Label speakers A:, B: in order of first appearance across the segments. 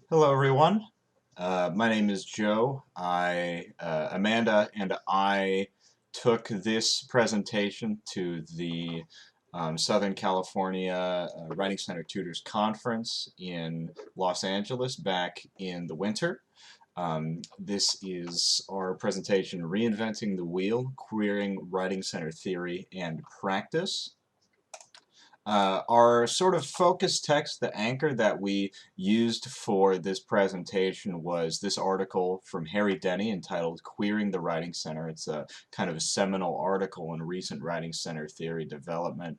A: Hello, everyone. My name is Joe. Amanda and I took this presentation to the Southern California Writing Center Tutors Conference in Los Angeles back in the winter. This is our presentation, Reinventing the Wheel, Queering Writing Center Theory and Practice. Our sort of focus text, the anchor that we used for this presentation was this article from Denny entitled Queering the Writing Center. It's a kind of a seminal article in recent writing center theory development.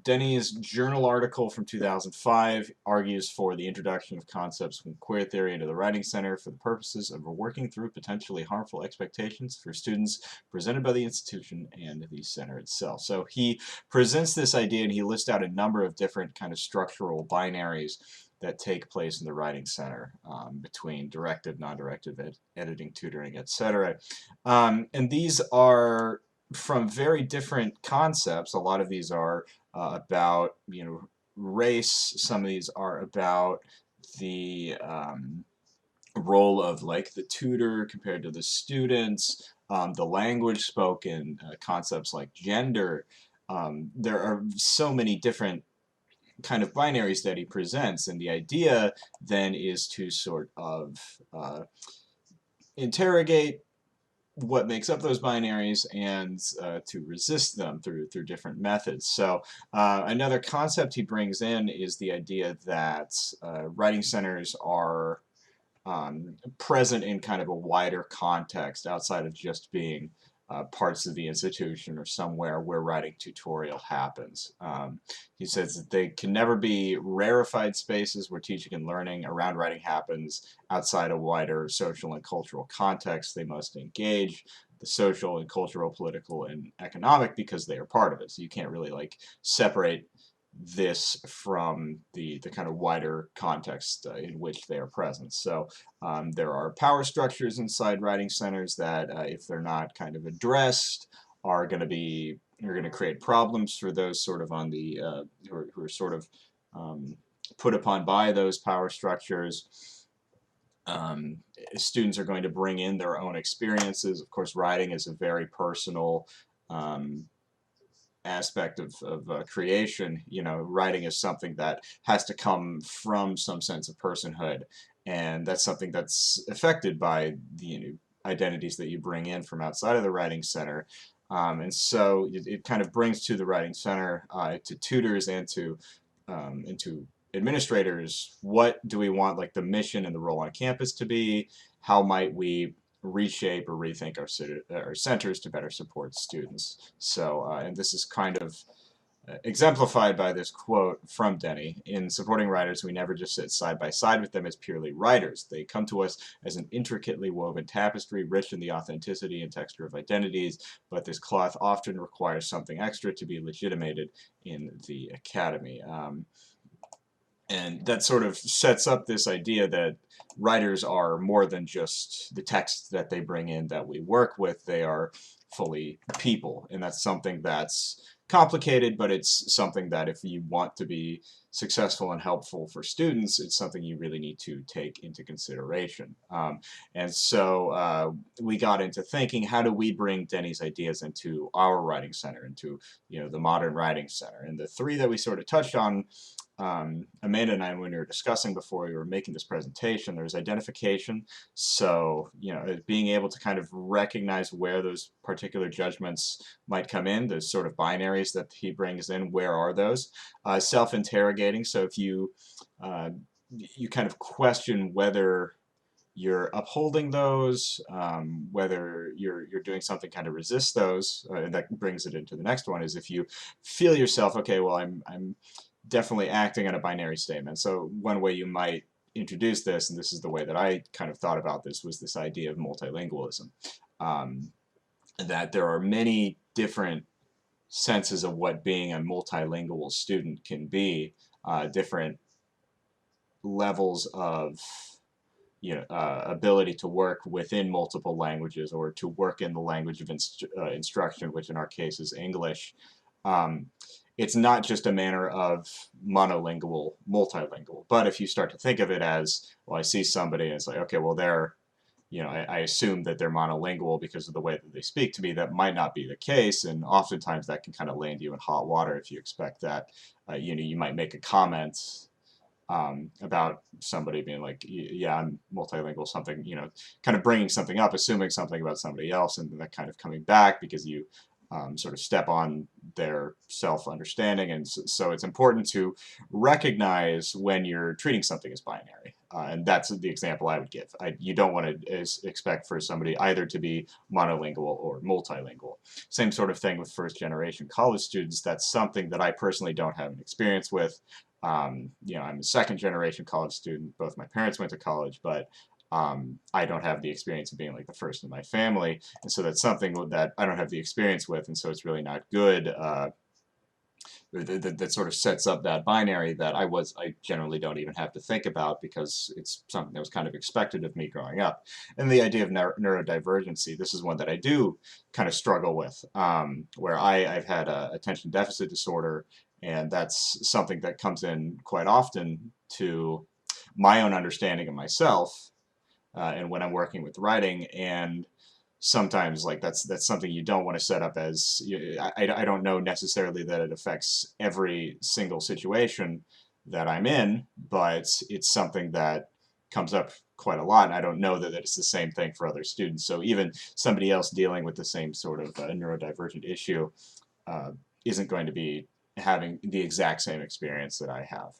A: Denny's journal article from 2005 argues for the introduction of concepts from queer theory into the writing center for the purposes of working through potentially harmful expectations for students presented by the institution and the center itself. So he presents this idea and he lists out a number of different kind of structural binaries that take place in the writing center between directed, non-directed editing, tutoring, etc. And these are from very different concepts. A lot of these are about race. Some of these are about the role of like the tutor compared to the students, the language spoken, concepts like gender. There are so many different kind of binaries that he presents, and the idea then is to sort of interrogate what makes up those binaries and to resist them through different methods. So another concept he brings in is the idea that writing centers are present in kind of a wider context outside of just being parts of the institution or somewhere where writing tutorial happens. He says that they can never be rarefied spaces where teaching and learning around writing happens outside a wider social and cultural context. They must engage the social and cultural, political, and economic because they are part of it. So you can't really like separate this from the kind of wider context in which they are present. So there are power structures inside writing centers that, if they're not kind of addressed, are going to create problems for those sort of on the who are sort of put upon by those power structures. Students are going to bring in their own experiences. Of course, writing is a very personal aspect of creation. Writing is something that has to come from some sense of personhood, and that's something that's affected by the identities that you bring in from outside of the writing center. And so it kind of brings to the writing center, to tutors and to administrators, what do we want like the mission and the role on campus to be? How might we reshape or rethink our centers to better support students? So, and this is kind of exemplified by this quote from Denny: "In supporting writers, we never just sit side by side with them as purely writers. They come to us as an intricately woven tapestry, rich in the authenticity and texture of identities, but this cloth often requires something extra to be legitimated in the academy." And that sort of sets up this idea that writers are more than just the text that they bring in that we work with. They are fully people, and that's something that's complicated, but it's something that if you want to be successful and helpful for students, it's something you really need to take into consideration. And so we got into thinking, how do we bring Denny's ideas into our writing center, into the modern writing center? And the three that we sort of touched on, Amanda and I, when we were discussing before we were making this presentation, there's identification. So, being able to kind of recognize where those particular judgments might come in, those sort of binaries that he brings in, where are those? Self-interrogating. So if you kind of question whether you're upholding those, whether you're doing something kind of resist those, and that brings it into the next one, is if you feel yourself, okay, well, I'm definitely acting on a binary statement. So one way you might introduce this, and this is the way that I kind of thought about this, was this idea of multilingualism. That there are many different senses of what being a multilingual student can be, different levels of ability to work within multiple languages or to work in the language of instruction, which in our case is English. it's not just a manner of monolingual, multilingual. But if you start to think of it as, well, I see somebody and it's like, okay, well, they're, I assume that they're monolingual because of the way that they speak to me. That might not be the case, and oftentimes that can kind of land you in hot water if you expect that. You might make a comment about somebody being like, yeah, I'm multilingual, something, kind of bringing something up, assuming something about somebody else, and then that kind of coming back because you sort of step on their self-understanding. And so it's important to recognize when you're treating something as binary. And that's the example I would give. You don't want to expect for somebody either to be monolingual or multilingual. Same sort of thing with first-generation college students. That's something that I personally don't have an experience with. I'm a second-generation college student. Both my parents went to college, but I don't have the experience of being like the first in my family, and so that's something that I don't have the experience with, and so it's really not good. That sort of sets up that binary that I generally don't even have to think about because it's something that was kind of expected of me growing up. And the idea of neurodivergency, this is one that I do kind of struggle with, where I've had attention deficit disorder, and that's something that comes in quite often to my own understanding of myself, and when I'm working with writing. And sometimes like that's something you don't want to set up as, I don't know necessarily that it affects every single situation that I'm in, but it's something that comes up quite a lot, and I don't know that it's the same thing for other students. So even somebody else dealing with the same sort of neurodivergent issue uh, isn't going to be having the exact same experience that I have.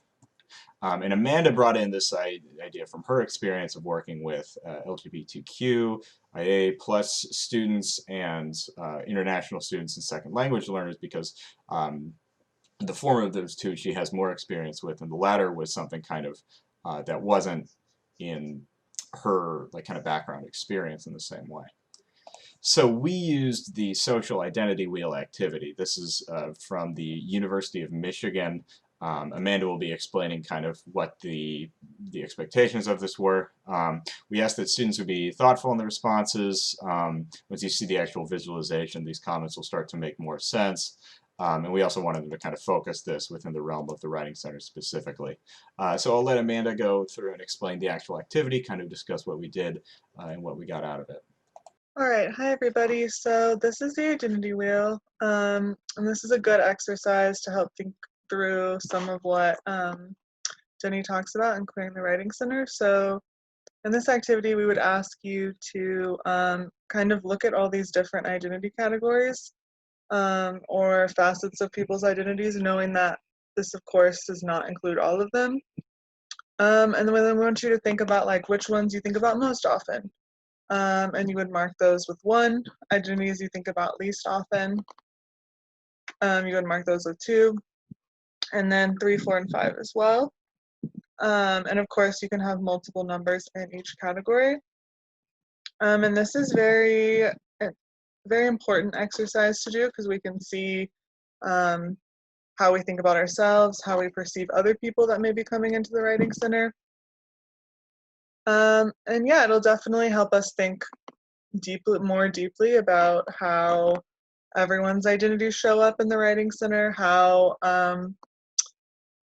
A: And Amanda brought in this idea from her experience of working with LGBTQIA plus students and international students and second language learners, because the former of those two she has more experience with, and the latter was something kind of that wasn't in her like kind of background experience in the same way. So we used the social identity wheel activity. This is from the University of Michigan. Amanda will be explaining kind of what the expectations of this were. We asked that students would be thoughtful in the responses. Once you see the actual visualization, these comments will start to make more sense. And we also wanted them to kind of focus this within the realm of the Writing Center specifically. So I'll let Amanda go through and explain the actual activity, kind of discuss what we did and what we got out of it.
B: All right, hi everybody. So this is the identity wheel, and this is a good exercise to help think through some of what Denny talks about in Clearing the Writing Center. So in this activity, we would ask you to kind of look at all these different identity categories or facets of people's identities, knowing that this, of course, does not include all of them. And then we want you to think about like which ones you think about most often. And you would mark those with 1. Identities you think about least often. You would mark those with 2. And then 3, 4, and 5 as well. And of course, you can have multiple numbers in each category. And this is very important exercise to do because we can see how we think about ourselves, how we perceive other people that may be coming into the Writing Center. And yeah, it'll definitely help us think more deeply about how everyone's identities show up in the Writing Center, how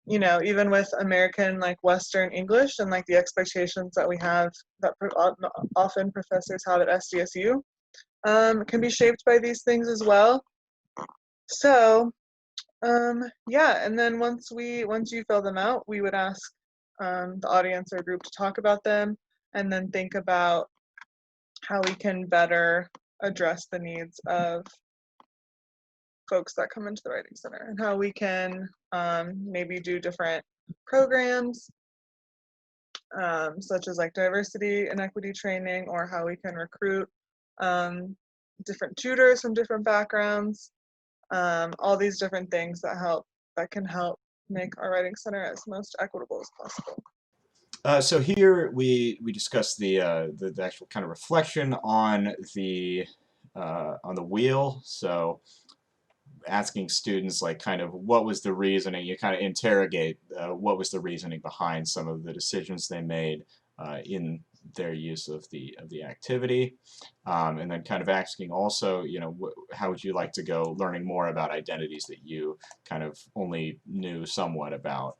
B: even with American like Western English and like the expectations that we have that often professors have at SDSU can be shaped by these things as well. So yeah, and then once you fill them out, we would ask the audience or group to talk about them and then think about how we can better address the needs of folks that come into the Writing Center and how we can maybe do different programs such as like diversity and equity training, or how we can recruit different tutors from different backgrounds, all these different things that can help make our Writing Center as most equitable as possible.
A: So here we discuss the actual kind of reflection on the wheel. So asking students like kind of what was the reasoning. You kind of interrogate what was the reasoning behind some of the decisions they made in their use of the activity, and then kind of asking also, how would you like to go learning more about identities that you kind of only knew somewhat about.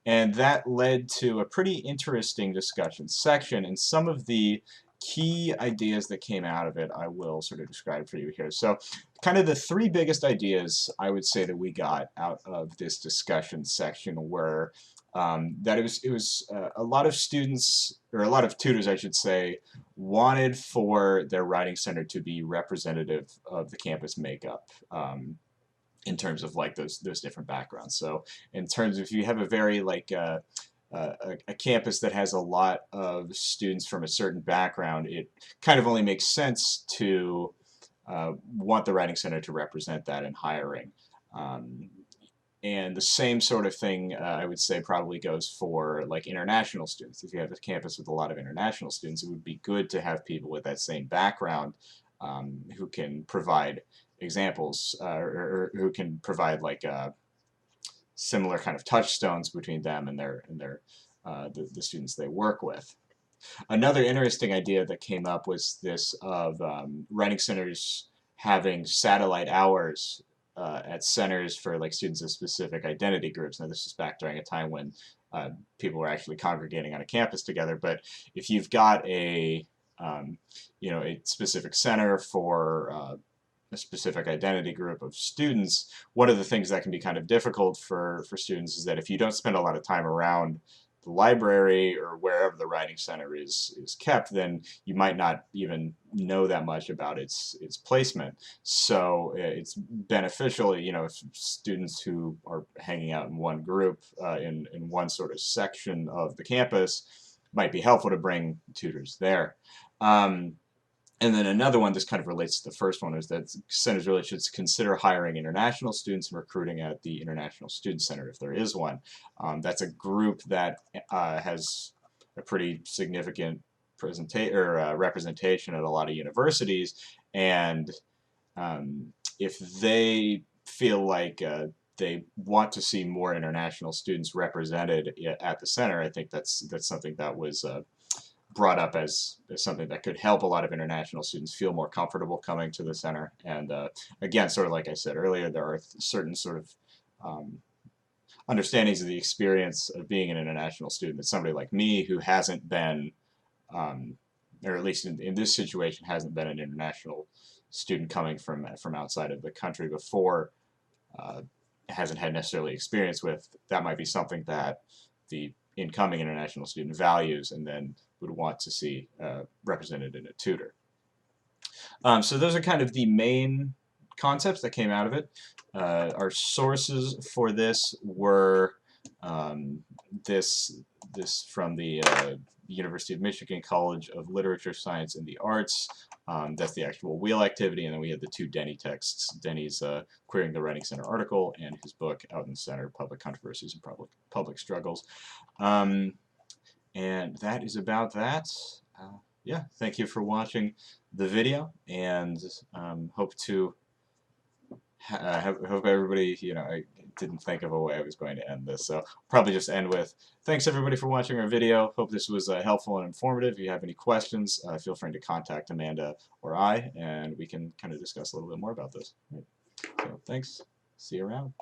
A: And that led to a pretty interesting discussion section, and some of the key ideas that came out of it I will sort of describe for you here. So kind of the three biggest ideas I would say that we got out of this discussion section were that it was a lot of students, or a lot of tutors I should say, wanted for their writing center to be representative of the campus makeup. In terms of like those different backgrounds. So in terms of, if you have a very like a campus that has a lot of students from a certain background, it kind of only makes sense to want the writing center to represent that in hiring. Um, and the same sort of thing, I would say, probably goes for like international students. If you have a campus with a lot of international students, it would be good to have people with that same background who can provide examples, or who can provide like similar kind of touchstones between them and the students they work with. Another interesting idea that came up was this of writing centers having satellite hours at centers for like students of specific identity groups. Now this is back during a time when people were actually congregating on a campus together, but if you've got um, a specific center for a specific identity group of students, one of the things that can be kind of difficult for students is that if you don't spend a lot of time around the library or wherever the writing center is kept, then you might not even know that much about its placement. So it's beneficial, if students who are hanging out in one group in one sort of section of the campus, might be helpful to bring tutors there. And then another one, this kind of relates to the first one, is that centers really should consider hiring international students and recruiting at the International Student Center if there is one. That's a group that has a pretty significant representation at a lot of universities, and if they feel like they want to see more international students represented at the center, I think that's something that was brought up as something that could help a lot of international students feel more comfortable coming to the center. And again, sort of like I said earlier, there are certain sort of understandings of the experience of being an international student that somebody like me who hasn't been, or at least in this situation, hasn't been an international student coming from outside of the country before, uh, hasn't had necessarily experience with, that might be something that the incoming international student values and then would want to see represented in a tutor. So those are kind of the main concepts that came out of it. Our sources for this were this from the University of Michigan College of Literature, Science, and the Arts. That's the actual wheel activity, and then we had the two Denny texts. Denny's Queering the Writing Center article and his book Out in the Center, Public Controversies and Public Struggles. And that is about that. Yeah, thank you for watching the video, and hope to hope everybody, I didn't think of a way I was going to end this, so probably just end with thanks everybody for watching our video. Hope this was helpful and informative. If you have any questions, feel free to contact Amanda or I, and we can kind of discuss a little bit more about this. Right. So thanks. See you around.